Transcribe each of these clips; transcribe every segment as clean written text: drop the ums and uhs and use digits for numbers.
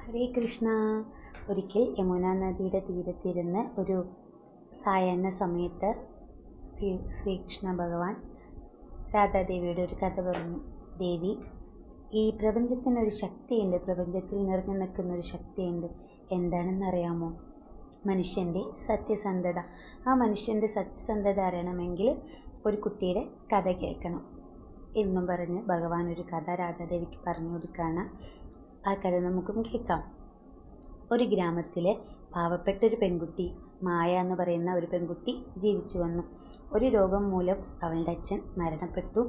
ഹരേ കൃഷ്ണ. ഒരിക്കൽ യമുന നദിയുടെ തീരത്തിരുന്ന് ഒരു സായാഹ്ന സമയത്ത് ശ്രീകൃഷ്ണ ഭഗവാൻ രാധാദേവിയുടെ ഒരു കഥ പറഞ്ഞു. ദേവി, ഈ പ്രപഞ്ചത്തിനൊരു ശക്തിയുണ്ട്, പ്രപഞ്ചത്തിൽ നിറഞ്ഞു നിൽക്കുന്നൊരു ശക്തിയുണ്ട്. എന്താണെന്നറിയാമോ? മനുഷ്യൻ്റെ സത്യസന്ധത. ആ മനുഷ്യൻ്റെ സത്യസന്ധത അറിയണമെങ്കിൽ ഒരു കുട്ടിയുടെ കഥ കേൾക്കണം എന്നും പറഞ്ഞ് ഭഗവാൻ ഒരു കഥ രാധാദേവിക്ക് പറഞ്ഞു കൊടുക്കുകയാണ്. ആ കഥ നമുക്കും കേൾക്കാം. ഒരു ഗ്രാമത്തിലെ പാവപ്പെട്ടൊരു പെൺകുട്ടി, മായ എന്ന് പറയുന്ന ഒരു പെൺകുട്ടി ജീവിച്ചു വന്നു. ഒരു രോഗം മൂലം അവളുടെ അച്ഛൻ മരണപ്പെട്ടു.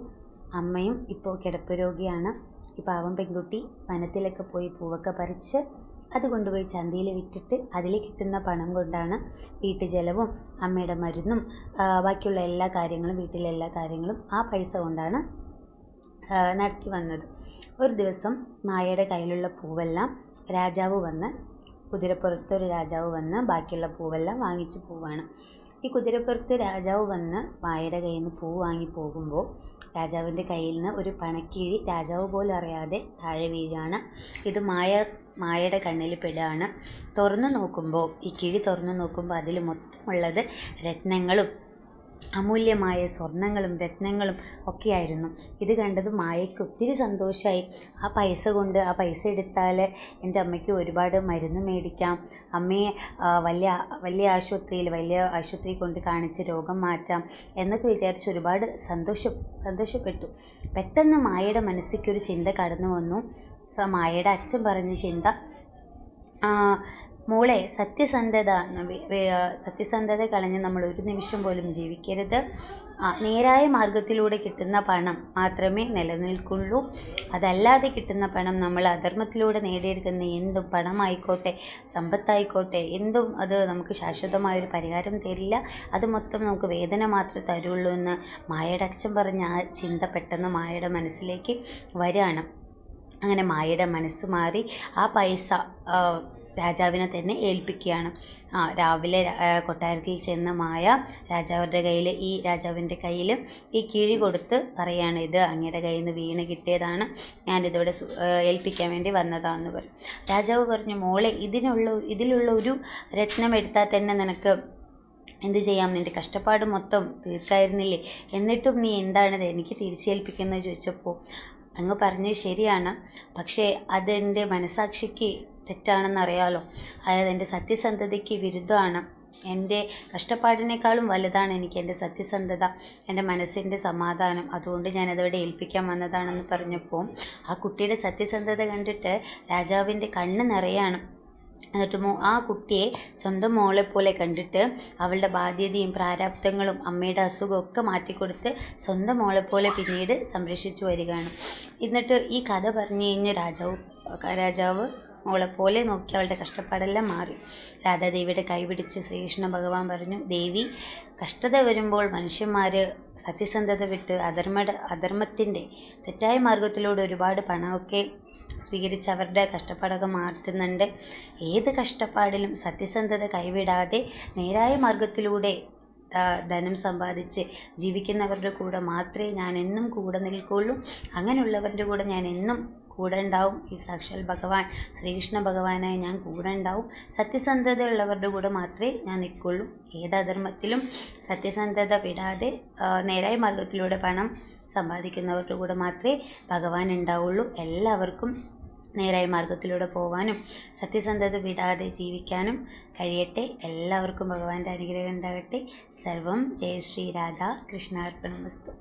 അമ്മയും ഇപ്പോൾ കിടപ്പ് രോഗിയാണ്. ഈ പാവം പെൺകുട്ടി വനത്തിലൊക്കെ പോയി പൂവൊക്കെ പറിച്ച് അത് കൊണ്ടുപോയി ചന്തയിൽ വിറ്റിട്ട് അതിൽ കിട്ടുന്ന പണം കൊണ്ടാണ് വീട്ടുചെലവും അമ്മയുടെ മരുന്നും ബാക്കിയുള്ള എല്ലാ കാര്യങ്ങളും, വീട്ടിലെ എല്ലാ കാര്യങ്ങളും ആ പൈസ കൊണ്ടാണ് നടത്തി വന്നത്. ഒരു ദിവസം മായയുടെ കയ്യിലുള്ള പൂവെല്ലാം രാജാവ് വന്ന്, കുതിരപ്പുറത്തൊരു രാജാവ് വന്ന് ബാക്കിയുള്ള പൂവെല്ലാം വാങ്ങിച്ചു പോവാണ്. ഈ കുതിരപ്പുറത്ത് രാജാവ് വന്ന് മായയുടെ കയ്യിൽ നിന്ന് പൂ വാങ്ങി പോകുമ്പോൾ രാജാവിൻ്റെ കയ്യിൽ നിന്ന് ഒരു പണക്കിഴി രാജാവ് പോലും അറിയാതെ താഴെ വീഴാണ്. ഇത് മായയുടെ കണ്ണിൽ പെടുകയാണ്. തുറന്നു നോക്കുമ്പോൾ, ഈ കിഴി തുറന്നു നോക്കുമ്പോൾ അതിൽ മൊത്തമുള്ളത് രത്നങ്ങളും അമൂല്യമായ സ്വർണ്ണങ്ങളും രത്നങ്ങളും ഒക്കെയായിരുന്നു. ഇത് കണ്ടത് മായയ്ക്ക് ഒത്തിരി സന്തോഷമായി. ആ പൈസ എടുത്താൽ എൻ്റെ അമ്മയ്ക്ക് ഒരുപാട് മരുന്ന് മേടിക്കാം, അമ്മയെ വലിയ ആശുപത്രി കൊണ്ട് കാണിച്ച് രോഗം മാറ്റാം എന്നൊക്കെ വിചാരിച്ച് ഒരുപാട് സന്തോഷപ്പെട്ടു. പെട്ടെന്ന് മായയുടെ മനസ്സിലേക്കൊരു ചിന്ത കടന്നു വന്നു. മായയുടെ അച്ഛൻ പറഞ്ഞ ചിന്ത, മോളെ, സത്യസന്ധത കളഞ്ഞ് നമ്മൾ ഒരു നിമിഷം പോലും ജീവിക്കരുത്. നേരായ മാർഗത്തിലൂടെ കിട്ടുന്ന പണം മാത്രമേ നിലനിൽക്കുള്ളൂ. അതല്ലാതെ കിട്ടുന്ന പണം നമ്മൾ അധർമ്മത്തിലൂടെ നേടിയെടുക്കുന്ന എന്തും, പണമായിക്കോട്ടെ സമ്പത്തായിക്കോട്ടെ, എന്തും അത് നമുക്ക് ശാശ്വതമായൊരു പരിഹാരം തരില്ല. അത് മൊത്തം നമുക്ക് വേദന മാത്രമേ തരുള്ളൂ എന്ന് മായയുടെ അച്ഛൻ പറഞ്ഞ ആ ചിന്ത പെട്ടെന്ന് മായയുടെ മനസ്സിലേക്ക് വരികയാണ്. അങ്ങനെ മായയുടെ മനസ്സ് മാറി ആ പൈസ രാജാവിനെ തന്നെ ഏൽപ്പിക്കുകയാണ്. രാവിലെ കൊട്ടാരത്തിൽ ചെന്ന മായ രാജാവിൻ്റെ കയ്യിൽ ഈ കിഴി കൊടുത്ത് പറയാണ്, ഇത് അങ്ങയുടെ കയ്യിൽ നിന്ന് വീണ് കിട്ടിയതാണ്, ഞാനിതിവിടെ ഏൽപ്പിക്കാൻ വേണ്ടി വന്നതാണെന്ന് പറയും. രാജാവ് പറഞ്ഞു, മോളെ, ഇതിലുള്ള ഒരു രത്നം എടുത്താൽ തന്നെ നിനക്ക് എന്ത് ചെയ്യാം, നിൻ്റെ കഷ്ടപ്പാട് മൊത്തം തീർക്കായിരുന്നില്ലേ, എന്നിട്ടും നീ എന്താണിത് എനിക്ക് തിരിച്ചേൽപ്പിക്കുന്നത് ചോദിച്ചപ്പോൾ അങ്ങ് പറഞ്ഞത് ശരിയാണ്, പക്ഷേ അതെൻ്റെ മനസാക്ഷിക്ക് തെറ്റാണെന്നറിയാലോ. അതായത് എൻ്റെ സത്യസന്ധതയ്ക്ക് വിരുദ്ധമാണ്. എൻ്റെ കഷ്ടപ്പാടിനേക്കാളും വലുതാണ് എനിക്ക് എൻ്റെ സത്യസന്ധത, എൻ്റെ മനസ്സിൻ്റെ സമാധാനം. അതുകൊണ്ട് ഞാനതവിടെ ഏൽപ്പിക്കാൻ വന്നതാണെന്ന് പറഞ്ഞപ്പോൾ ആ കുട്ടിയുടെ സത്യസന്ധത കണ്ടിട്ട് രാജാവിൻ്റെ കണ്ണ് നിറയാണ്. എന്നിട്ട് ആ കുട്ടിയെ സ്വന്തം മോളെപ്പോലെ കണ്ടിട്ട് അവളുടെ ബാധ്യതയും പ്രാരാബ്ദങ്ങളും അമ്മയുടെ അസുഖമൊക്കെ മാറ്റിക്കൊടുത്ത് സ്വന്തം മോളെപ്പോലെ പിന്നീട് സംരക്ഷിച്ചു വരികയാണ്. എന്നിട്ട് ഈ കഥ പറഞ്ഞു കഴിഞ്ഞ് രാജാവ് മോളെപ്പോലെ നോക്കി അവളുടെ കഷ്ടപ്പാടെല്ലാം മാറി. രാധാദേവിയുടെ കൈ പിടിച്ച് ശ്രീകൃഷ്ണ ഭഗവാൻ പറഞ്ഞു, ദേവി, കഷ്ടത വരുമ്പോൾ മനുഷ്യന്മാർ സത്യസന്ധത വിട്ട് അധർമ്മത്തിൻ്റെ തെറ്റായ മാർഗത്തിലൂടെ ഒരുപാട് പണമൊക്കെ സ്വീകരിച്ച് അവരുടെ കഷ്ടപ്പാടൊക്കെ മാറ്റുന്നുണ്ട്. ഏത് കഷ്ടപ്പാടിലും സത്യസന്ധത കൈവിടാതെ നേരായ മാർഗത്തിലൂടെ ധനം സമ്പാദിച്ച് ജീവിക്കുന്നവരുടെ കൂടെ മാത്രമേ ഞാൻ എന്നും കൂടെ നിൽക്കുള്ളൂ. അങ്ങനെയുള്ളവരുടെ കൂടെ ഞാൻ എന്നും കൂടെ ഉണ്ടാവും. ഈ സാക്ഷാൽ ഭഗവാൻ ശ്രീകൃഷ്ണ ഭഗവാനായി ഞാൻ കൂടെ ഉണ്ടാവും. സത്യസന്ധത ഉള്ളവരുടെ കൂടെ മാത്രമേ ഞാൻ നിൽക്കുള്ളൂ. ഏത് അധർമ്മത്തിലും സത്യസന്ധത വിടാതെ നേരായ മാർഗത്തിലൂടെ പണം സമ്പാദിക്കുന്നവരുടെ കൂടെ മാത്രമേ ഭഗവാൻ ഉണ്ടാവുള്ളൂ. എല്ലാവർക്കും നേരായ മാർഗത്തിലൂടെ പോകാനും സത്യസന്ധത വിടാതെ ജീവിക്കാനും കഴിയട്ടെ. എല്ലാവർക്കും ഭഗവാന്റെ അനുഗ്രഹം ഉണ്ടാകട്ടെ. സർവം ജയ ശ്രീ രാധാ കൃഷ്ണാർപ്പണമസ്തു.